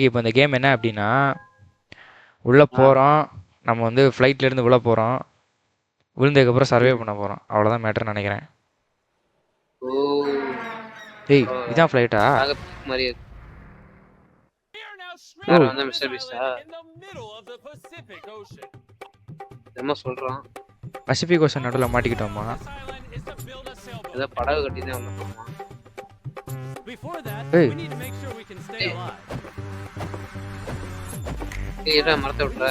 இப்போ இந்த கேம் என்ன அப்படின்னா உள்ளே போகிறோம், நம்ம வந்து ஃப்ளைட்லேருந்து உள்ளே போகிறோம், விழுந்ததுக்கப்புறம் சர்வே பண்ண போகிறோம். அவ்வளோதான் மேட்டர்னு நினைக்கிறேன். ஓ டேய் இதான் ஃப்ளைட்டா? மாதிரி வேற வந்து மிஸ்டர் பீஸா என்ன சொல்றான்? பசிபிக் ஓஷன் நடுவில் மாட்டிக்கிட்டோமா? ஏதோ படகு கட்டி தான் வந்தோமா? ஏய் ஏடா மரத்தை விட்டுற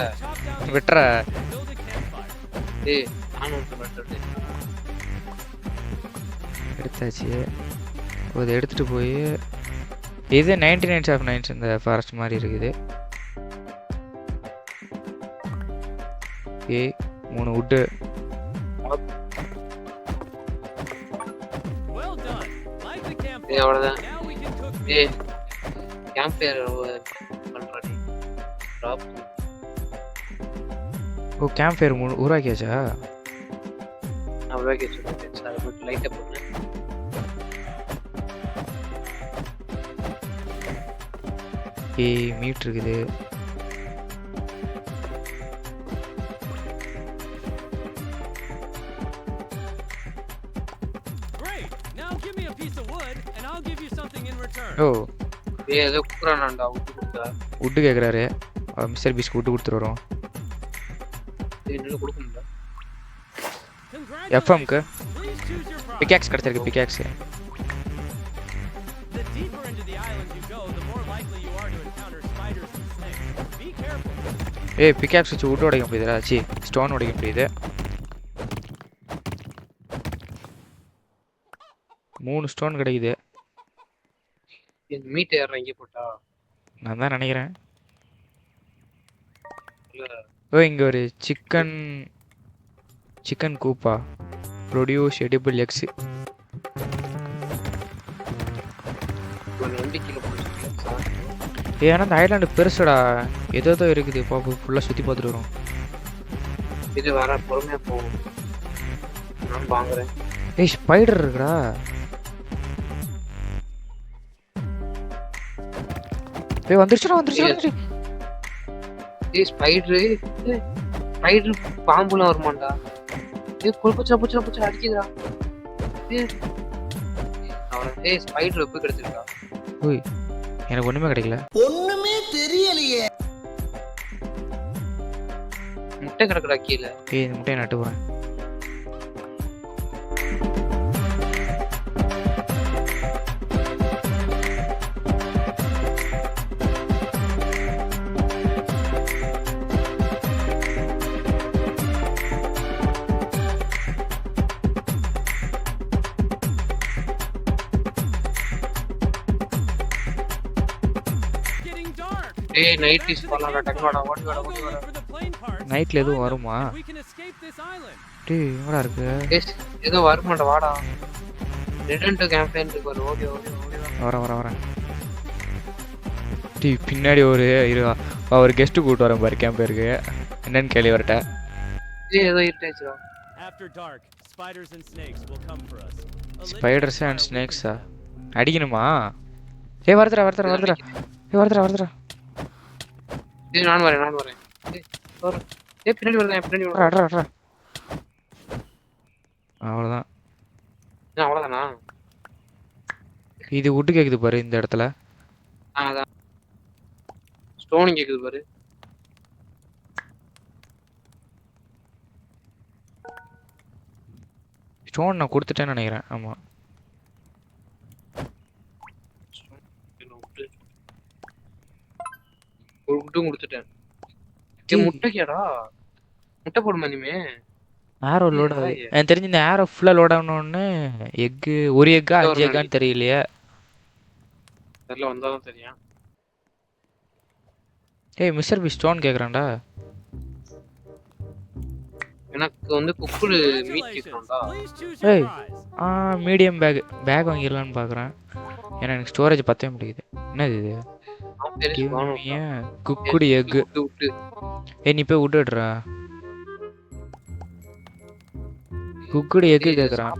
விட்டுற. ஏய் நானும் விட்டு எடுத்தாச்சு. இதை எடுத்துகிட்டு போய் இது 99 ஆஃப் 9 இந்த ஃபாரஸ்ட் மாதிரி இருக்குது. ஏய் 3 வுட்டு. ஏய் அவ்வளோதான். ஏய் கேம்ப் ஃபயர் பண்றாடி ட்ராப். ஓ கேம்ப் ஃபயர் உருவாக்கியாச்சா? நான் உருவாக்கி வச்சுருக்கேன் சார். போட்டு லைட்டை போட்டு ஏய் மீட் இருக்குது. ஓ ஏய் ஏதோ குக்குறானாண்டா விட்டு கொடுத்தா. வுட்டு கேட்குறாரு. மிஸ்டர் பீஸ்க்கு வுட்டு கொடுத்துட்டு வரோம். என்னால கொடுக்க முடியல. எஃப்எம்க்கு பிகாக்ஸ் கிடச்சிருக்கு. பிகாக்ஸ் ஏய் பிகாக்ஸ் வச்சு வுட்டு உடைக்க முடியுதுடா. சி ஸ்டோன் உடைக்க முடியுது. 3 ஸ்டோன் கிடைக்குது. மீட் ஏற இங்கே போட்டா நான் தான் நினைக்கிறேன். ஓ இங்கே ஒரு சிக்கன் கூப்பா ப்ரொடியூஸ் எடிபிள் எக்ஸ். ஏன்னா இந்த ஐலாண்டு பெருசுடா. ஏதோ இருக்குது. பாப்பா ஃபுல்லாக சுற்றி பார்த்துட்டு வரும். இது வர பொறுமையாக போகும். நான் வாங்குறேன். ஏய் ஸ்பைடர் இருக்குடா. ஏய் வந்துருச்சு. ஏய் ஸ்பைடர் பாம்புலாம் வருமாண்டா. ஏய் புச்சா அடிக்குதுடா. ஏய் ஸ்பைடர் எப்போ கிடைச்சிருக்கா? ஓய் எனக்கு ஒண்ணுமே கிடைக்கல. ஒண்ணுமே தெரியலையே. முட்டை கிடக்குடா கீழே. ஏய் இந்த முட்டையை நட்டு போறேன். ஏய் நைட் இஸ் பண்ணாடா. டக்குடா ஓடி வாடா. நைட்ல எதுவும் வருமா? டேய் எங்கடா இருக்கு? ஏதோ வருமாடா வாடா. ரிட்டர்ன் டு கேம்பெயின் இருக்கு பாரு. ஓடி வரேன். டேய் பின்னாடி ஒரு கெஸ்ட் கூட்டு வரேன் பாரு கேம்பருக்கு. என்னன்னு கேள்வி வரட்ட. ஏய் ஏதோ இருட்டாச்சுடா. Spiders and ஸ்னேக்ஸா அடிக்கணுமா? ஏய் வருதுடா. ஏய் நான் வரேன். ஏய் பின்னாடி வரேன். அவ்வளோதான். அவ்வளோதானா? இது வுட்டு கேக்குது பாரு இந்த இடத்துல. அதான் ஸ்டோன் கேக்குது பாரு. ஸ்டோன் நான் கொடுத்துட்டேன்னு நினைக்கிறேன். ஆமா கொடுத்துட்டேன். முட்டைக்கேடா. முட்டை போடுமா இனிமே? ஆரோ லோட் ஆகுது. எனக்கு தெரிஞ்சு இந்த ஆரோ ஃபுல்லாக லோட் ஆகணும்னு ஒரு எக்கா 5 எக்கான்னு தெரியலையே. தெரியல வந்தாலும் தெரியும். ஏய் மிஸ்டர் பி ஸ்டோன் கேட்குறான்டா. எனக்கு வந்து குக்குடு மீட் கேட்குறான்டா. ஏய் மீடியம் பேக் வாங்கிடலான்னு பார்க்குறேன். ஏன்னா எனக்கு ஸ்டோரேஜ் பத்தவே முடியுது. என்னது இது? Cooked egg. ஏய் நீ போய் விட்டுடுறா. குக்குடு எக்கு கேட்குறான்.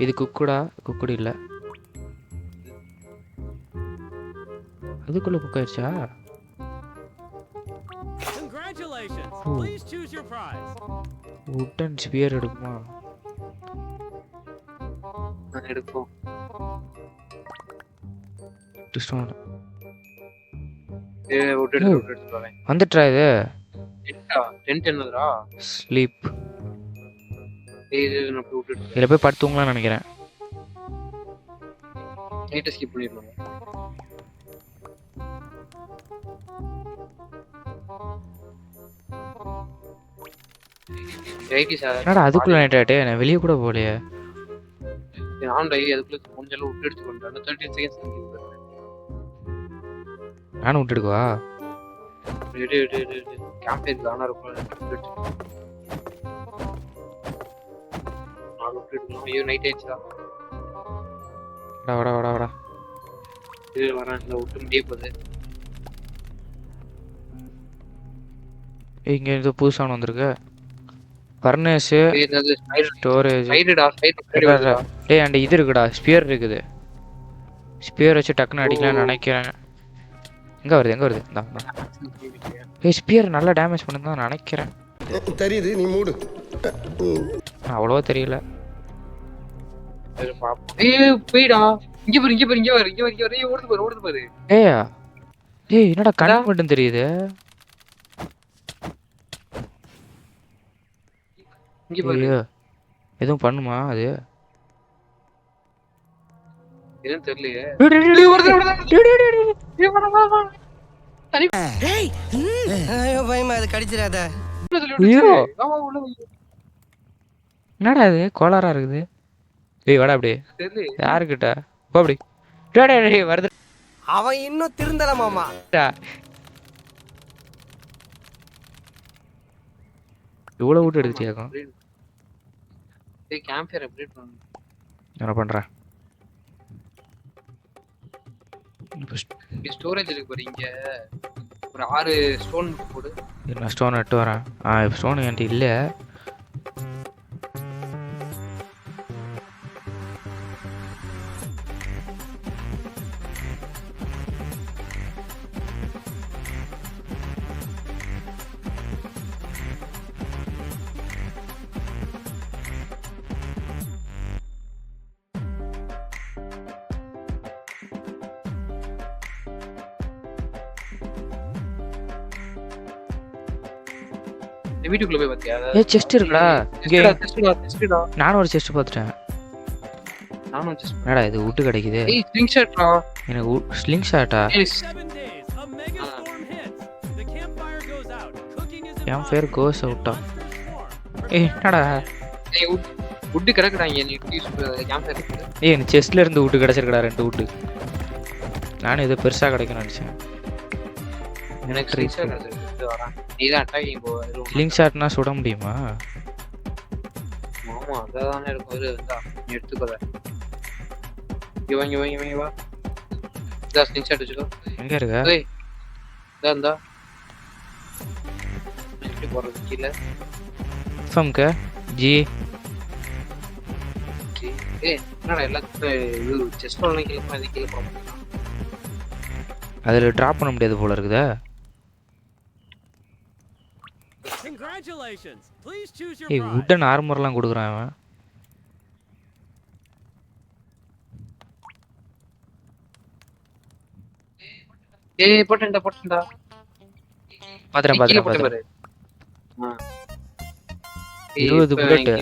இது குக்குடு இல்லை. அதுக்குள்ள குக் ஆயிடுச்சா? Please choose your prize. Wooden spear எடுக்குமா? எடுப்போம். ஸ்டோன் விட்டு வரேன். வந்துட்டா இது டென்ட் என்னதுடா? ஸ்லீப். இது நான் போய் விட்டுட்டு இதில் போய் படுத்துங்களான்னு நினைக்கிறேன். நைட்டை ஸ்கிப் பண்ணிடலாம். என்னடா அதுக்குள்ள நைட் ஆகிட்டே, நான் வெளியே கூட போகலையே. நான் டை அதுக்குள்ள கொஞ்சம் விட்டு எடுத்து கொண்டேன். 13 செகண்ட்ஸ் நானும் விட்டு எடுக்கவா? கேம்ப் இருக்கு ஆனா இருக்கும். நான் விட்டு எடுக்கலாம். ஐயோ நைட் ஆயிடுச்சா? வாடா வாடா வாடா. இது வரேன். இந்த விட்டு முடிய போகுது. இங்கே ஏதோ புதுசான வந்திருக்கு. ஃபர்னேஸு, ஸ்டோரேஜ். டேய் அண்ட் இது இருக்குடா, ஸ்பியர் இருக்குது. ஸ்பியர் வச்சு டக்குன்னு அடிக்கலாம்னு நினைக்கிறேன். எங்கே வருது எங்கே வருது? ஏய் ஸ்பியர் நல்லா டேமேஜ் பண்ணுன்னு தான் நினைக்கிறேன். தெரியுது, நீ மூடு. அவ்வளோவா தெரியல. போயிடா. இங்க பாரு இங்க பாரு இங்க பாரு இங்க பாரு இங்க பாரு. ஓடுது பாரு ஓடுது பாரு. ஏய் என்னடா கண்ணு மட்டும் தெரியுது. இங்க பாரு. எதுவும் பண்ணுமா அது? எதுவும் தெரியலையே. ஐயோ பயமா, அது கடிச்சிடாத. என்னடா இது கோளாரா இருக்குது? ஏய் வாடா அப்படி. யாருக்கிட்ட போ அப்படி. வருது. அவன் இன்னும் திருந்தல மாமா. இவ்வளோ விட்டு எடுத்துட்டியாக்கும். கேம்ப் ஃபயர் அப்டேட் பண்ணு. என்ன பண்றேன்? ஸ்டோரேஜ் இருக்கு பாரு. இங்க ஒரு 6 ஸ்டோன் போடு. நான் ஸ்டோன் எடுத்து வரேன். ஸ்டோன் என்கிட்ட இல்லை. வீட்டுக்குள்ள போய் பாத்தியா? செஸ்ட் இருக்குடா இங்க. செஸ்டா. நானும் ஒரு செஸ்ட் பார்த்துட்டேன். நானும் செஸ்ட். என்னடா இது வுட்டு கிடைக்குது? ஏய் ஸ்லிங் ஷாட்ரா. எனக்கு sling ஷாட்டா? 7 days. A mega storm hits. The campfire goes out. Cooking is என் பேர் கோஸ் அவுட்டா? ஏய் என்னடா? ஏய் வுட் கிடக்குறாங்க. நீ யூஸ் கேம்ப் ஃபயர் இருக்கு. ஏய் எனக்கு செஸ்ட்ல இருந்து வுட்டு கிடைச்சிருக்கடா 2 வுட்டு. நானும் இது பெருசா கிடைக்கும்னு நினைச்சேன். எனக்கு ஸ்லிங் ஷாட் கிடைச்சிருக்கு. வரேன். நீதான் அட்டாக்கிங் போ. ஸ்லிங் ஷாட்னா சுட முடியுமா? ஆமா அதானே இருக்கும். இருந்தா நீ எடுத்துக்கோ. இங்க வா. இதா ஸ்லிங் ஷாட் வச்சுக்கோ. எங்க இருக்க? ஏய் இந்தா இப்படி போறது கீழ. ஃபம்க ஜி. ஏய் என்னடா எல்லாத்துக்கும் இது செஸ்ட் பண்ணல கீழ போய் கீழ போற முடியும். அதுல டிராப் பண்ண முடியாது போல இருக்குதா? Congratulations. Please choose your ஏய் prize. வுட்டன் ஆர்மர்லாம் கொடுக்குறான் அவன். ஏய் போட்டேன்டா. பாத்துறேன். 20 புல்லட்.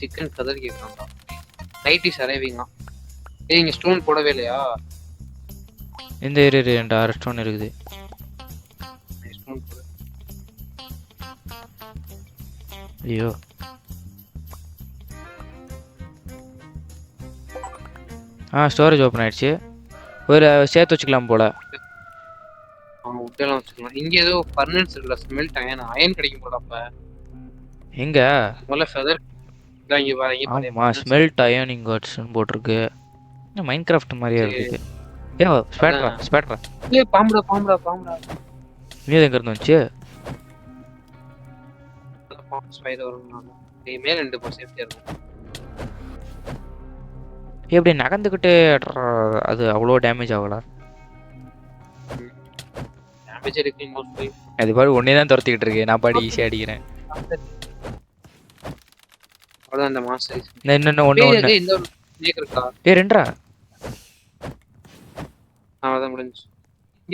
சிக்கன் ஃபெதர் கேக்குறான்டா. Light is arriving. ஏய் இங்க ஸ்டோன் போடவே இல்லையா? இந்த ஏரியா 6 ஸ்டோன் இருக்குது. ஸ்டோன் போடு. ஐயோ ஸ்டோரேஜ் ஓப்பன் ஆயிடுச்சு. ஒரு சேர்த்து வச்சுக்கலாம் போல. உட்டெல்லாம் வச்சுக்கலாம். இங்க ஏதோ பர்மனன்ஸ் இருக்குல்ல, ஸ்மெல்ட் அயன் கிடைக்கும் போல. அப்ப எங்க முதல்ல ஃபெதர் தான் இங்க பாருங்க. ஆமா ஸ்மெல்ட் அயன் இங்கோட்ஸ்னு போட்டிருக்கு. மைன்கிராஃப்ட் மாதிரியே இருக்குது. ஏ ஸ்பேட்ரா. ஏய் பாம்புடா. நீ எங்க இருந்து வந்துச்சு? ஸ்பைடர் வரும். ஏய் மேல 2 சேஃப்டியா இருக்கும். எப்படி நகர்ந்துக்கிட்டே அது அவ்வளோ டேமேஜ் ஆகல. வெஜிடபிள் மோஸ்ட்லி அது பாரு ஒன்னே தான் துரத்திக்கிட்டு இருக்கு, நான் பாடி ஈஸியா அடிக்கிறேன். அதான் அந்த மாஸ்டர் இன்னும் ஒண்ணு இந்த ஒரு ஸ்னேக் இருக்கா? ரெண்டா அதான் முடிஞ்சு.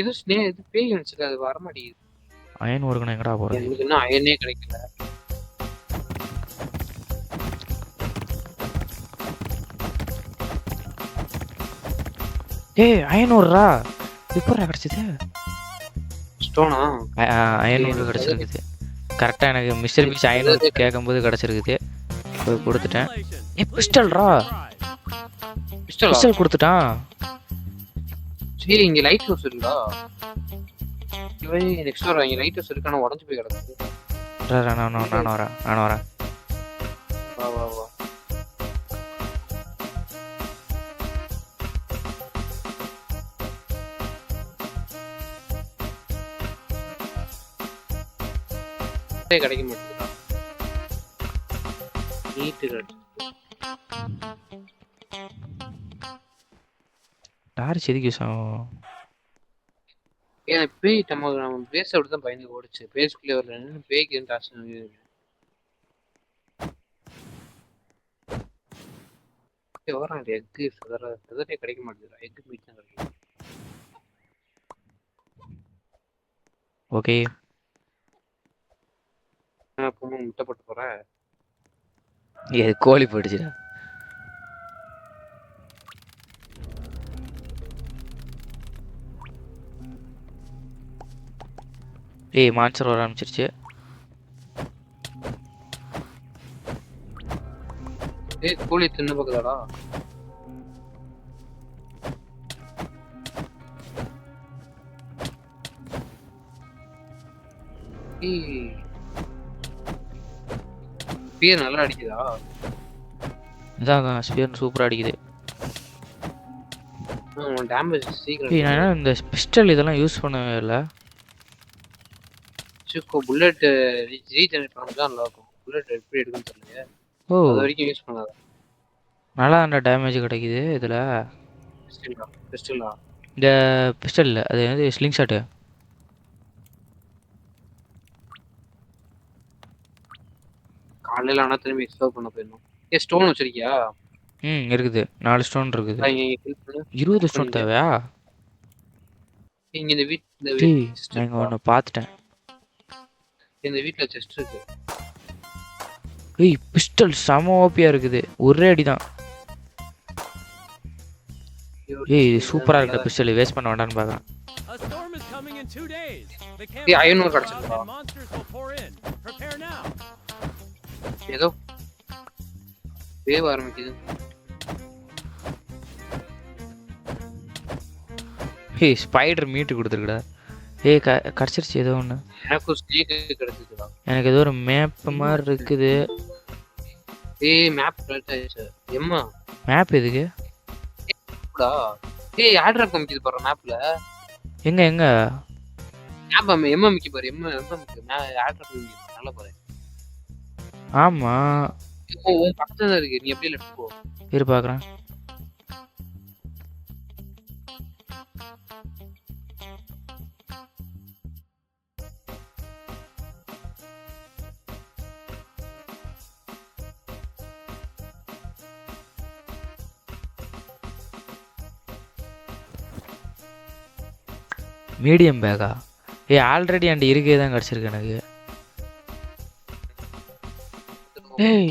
இது ஸ்னேக் இது பேய் வந்துச்சு, அது வர மாட்டேங்குது. அயன் ஒர்க்கணும் எங்கடா போறது? எனக்கு இன்னும் அயனே கிடைக்கல. அயன் ஒர்ரா எப்படா கிடைச்சது? ஸ்டோனா? அயன் ஒர்க் கிடைச்சிருக்குது கரெக்டா. எனக்கு மிஸ்டர் பீஸ் அயன் ஒர்க் கேட்கும்போது கிடைச்சிருக்குது, போய் கொடுத்துட்டேன். பிஸ்டல்ரா, பிஸ்டல் கொடுத்துட்டான். சரி, இங்க லைட் ஹவுஸ் இருக்கா? இவன் நெக்ஸ்ட் வர இங்க லைட் ஹவுஸ் இருக்கான உடைஞ்சு போய் கிடக்குது. நான் வரேன். வா வா வா. கிடைக்க மாட்டேங்குதா? நீட்டு டார்ச் எதுக்கு யூஸ் ஆகும்? ஏன் பேய் நம்ம பேச விட்டு தான் பயந்து ஓடிச்சு. பேஸ்க்குள்ளே வரல, பேய்க்கு எதுவும் டார்ச் வரான். எக்கு சதறே கிடைக்க மாட்டேங்குது. எக்கு மீட் தான் கிடைக்கும். ஓகே, முட்டை போட்டு போறேன். கோழி போயிடுச்சுடா. மான்ஸ்டர் வர ஆரம்பிச்சிருச்சு. கோழி தின்னு பக்கதாடா. ஸ்பியர் நல்லா அடிக்குதா? இதான் ஸ்பியர் சூப்பரா அடிக்குது. டேமேஜ் சீக்கிரம். நான் இந்த பிஸ்டல் இதெல்லாம் யூஸ் பண்ணவே இல்லை. புல்லட் ரீஜெனரேட் பண்ணா நல்லா இருக்கும். புல்லட் எப்படி எடுக்குன்னு தெரியல. அது வரைக்கும் யூஸ் பண்ணாத. நல்லா அந்த டேமேஜ் கிடைக்குது இதுல. பிஸ்டலா? இந்த பிஸ்டல் இல்ல, அது வந்து ஸ்லிங் ஷாட். காலையில ஆனா திரும்பி எக்ஸ்ப்ளோர் பண்ண போயிடணும். ஸ்டோன் வச்சிருக்கியா? இருக்குது, 4 ஸ்டோன் இருக்குது. 20 ஸ்டோன் தேவையா? இங்க இந்த நான் ஒன்னு பார்த்துட்டேன். இந்த வீட்ல செஸ்ட் இருக்கு. பிஸ்டல் செம ஓபியா இருக்குது, ஒரே அடிதான். சூப்பரா இருக்கு பிஸ்டல், வேஸ்ட் பண்ண வேண்டாம்னு பார்க்கறேன். அயன் ஒர்க் கிடைச்சிருக்கா? ஏதோ வேவ் ஆரம்பிக்குது. ஸ்பைடர் மீட் கொடுத்துருக்குடா. கிடைச்சிருச்சு ஏதோ ஒன்று. எனக்கு ஸ்னேக் கிடைச்சிருக்குடா. எனக்கு ஏதோ ஒரு மேப் மாதிரி இருக்குது. மேப் கிடைச்சாச்சு. எம்மா மேப் எதுக்கு? ஆட்ரா காமிக்குது பாரு மேப்ல. எங்க மேப் எம்எம்க்கு பாரு. எம்எம்க்கு ஆட்ரா காமிக்குது. நல்லா பாரு. ஆமா, உன் பக்கத்துல தான் இருக்கு. நீ எப்படி லெஃப்ட் போ. இரு பார்க்கறேன். மீடியம் பேக்கா? ஆல்ரெடி அண்ட் இருக்கே தான் கிடச்சிருக்கு எனக்கு.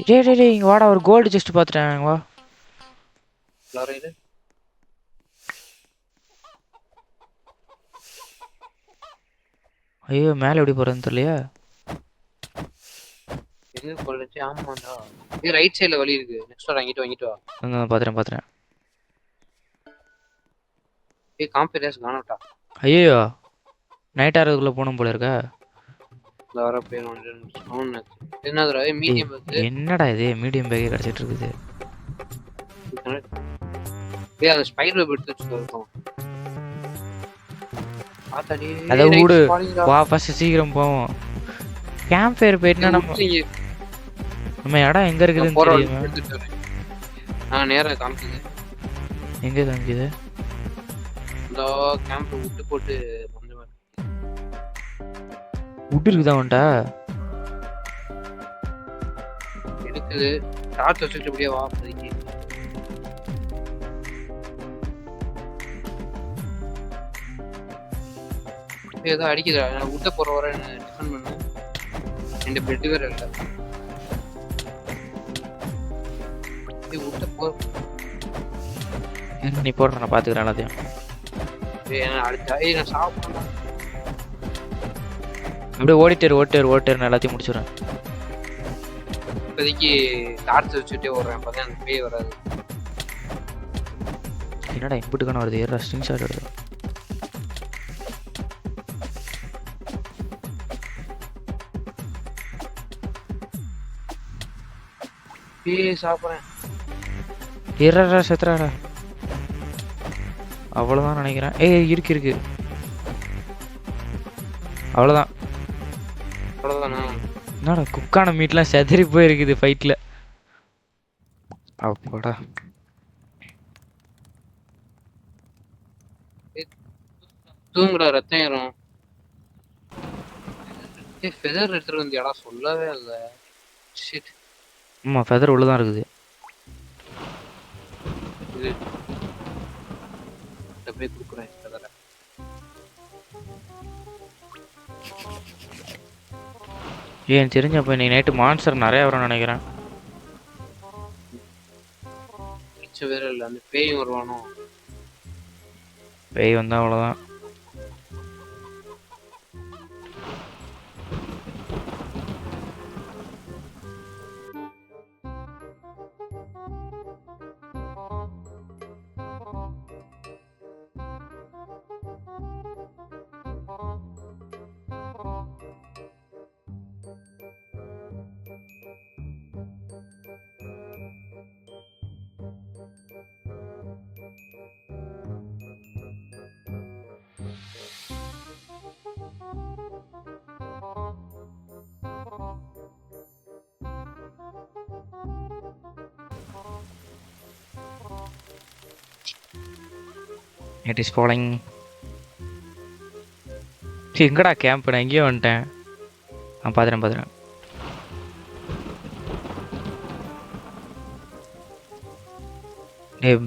டேய் இங்க வாடா, ஒரு கோல்டு செஸ்ட் பார்த்துட்டேன். வா. ஐயோ, மேலே எப்படி போறதுன்னு தெரியலையா? எங்க போறச்சு? ஆமாடா, ரைட் சைடுல வழி இருக்கு. நெக்ஸ்ட் வாங்கிட்டு வா. பாத்துறேன். காம்பரேஸ் காணோட்டா. ஐயோ, நைட் ஆறதுக்குள்ள போணும் போல இருக்கா. என்னடா இது மீடியம் பேக்கே கிடைச்சிட்டு இருக்குது. அத விடு, வா ஃபர்ஸ்ட் சீக்கிரம் போவோம். கேம்ப் ஃபயர் போயிட்டா நம்ம இடம் எங்க இருக்குதுன்னு தெரியுமா? நேரா காமிக்குது. எங்க காமிக்குது? இந்த கேம்ப் விட்டு போட்டு உட் இருக்குதா உன்ட்ட? இருக்குது. டார்ச் வச்சுட்டு அப்படியே வா இப்போதைக்கு. ஏதோ அடிக்குதா? நான் உட்ட போற வர டிஃபன் பண்ணு. ரெண்டு பெட் வேற இல்ல. உட்ட போ. நீ போடுற, நான் பாத்துக்கிறேன் எல்லாத்தையும். நான் சாப்பிடணும். அப்படியே ஓடிட்டேரு எல்லாத்தையும் முடிச்சுடுறேன். இப்போதைக்கு டார்ச் வச்சுட்டே ஓடுறேன், அப்பதான் எனக்கு பேய் வராது. என்னடா இம்புட்டுக்கான வருது? ஏறா ஸ்ட்ரிங் ஷாட் வருது. பேய் சாப்பிட்றேன். ஏறா செத்துறாடா. அவ்வளோதான் நினைக்கிறேன். இருக்கு. அவ்வளோதான். அவ்வளோதானா? என்னடா குக்கான மீட்லாம் செதறி போயிருக்குது ஃபைட்டில். அப்போடா தூங்குடா, ரத்தம் ஏறும். ஃபெதர் எடுத்துட்டு வந்தியாடா? சொல்லவே இல்லை. ஷிட். ஆமாம், ஃபெதர் உள்ளதான் இருக்குது. இது அப்படியே கொடுக்குறேன் ஃபெதரை. ஏன் தெரிஞ்சப்போ இன்னைக்கு நைட்டு மான்ஸ்டர் நிறையா வரும்னு நினைக்கிறேன். மிச்சம் வேற இல்லை, அந்த பேயும் வருவானோ? பேய் வந்தால் அவ்வளோதான். It is falling. எங்கடா கேம்ப்? நான் எங்கேயோ வந்துட்டேன். பார்த்துறேன்.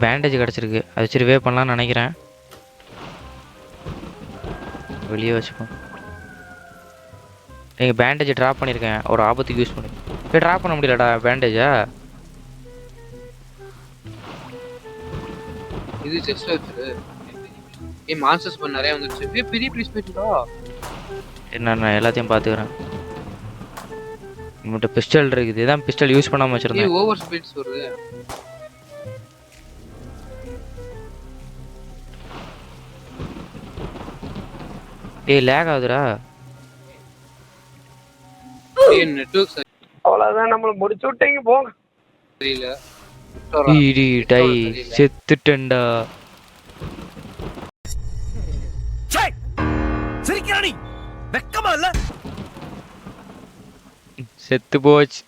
பேண்டேஜ் கிடச்சிருக்கு, அது வச்சு ரிவே பண்ணலான்னு நினைக்கிறேன். வெளியே வச்சுப்போம். நீங்கள் பேண்டேஜ் ட்ராப் பண்ணியிருக்கேன், ஒரு ஆபத்துக்கு யூஸ் பண்ணி. ட்ராப் பண்ண முடியலடா பேண்டேஜா. இது செஸ்ட் வச்சுரு. மான்ஸ்டர்ஸ் பண்ண நிறைய வந்துருச்சு. பெரிய ப்ளீஸ் போயிட்டுடா. நான் எல்லாத்தையும் பார்த்துக்கிறேன். உங்கள்கிட்ட பிஸ்டல் இருக்குது, இதான் பிஸ்டல் யூஸ் பண்ணாமல் வச்சுருந்தேன். ஓவர் ஸ்பீட்ஸ் வருது. லேக் ஆகுதுடா. நெட்வொர்க் அவ்வளவுதான், நம்மள முடிச்சு விட்டீங்க போங்க. தெரியல. டை செத்துட்டேன்டா. சிரிக்கிறானி வெக்கமா இல்ல? செத்து போச்சு.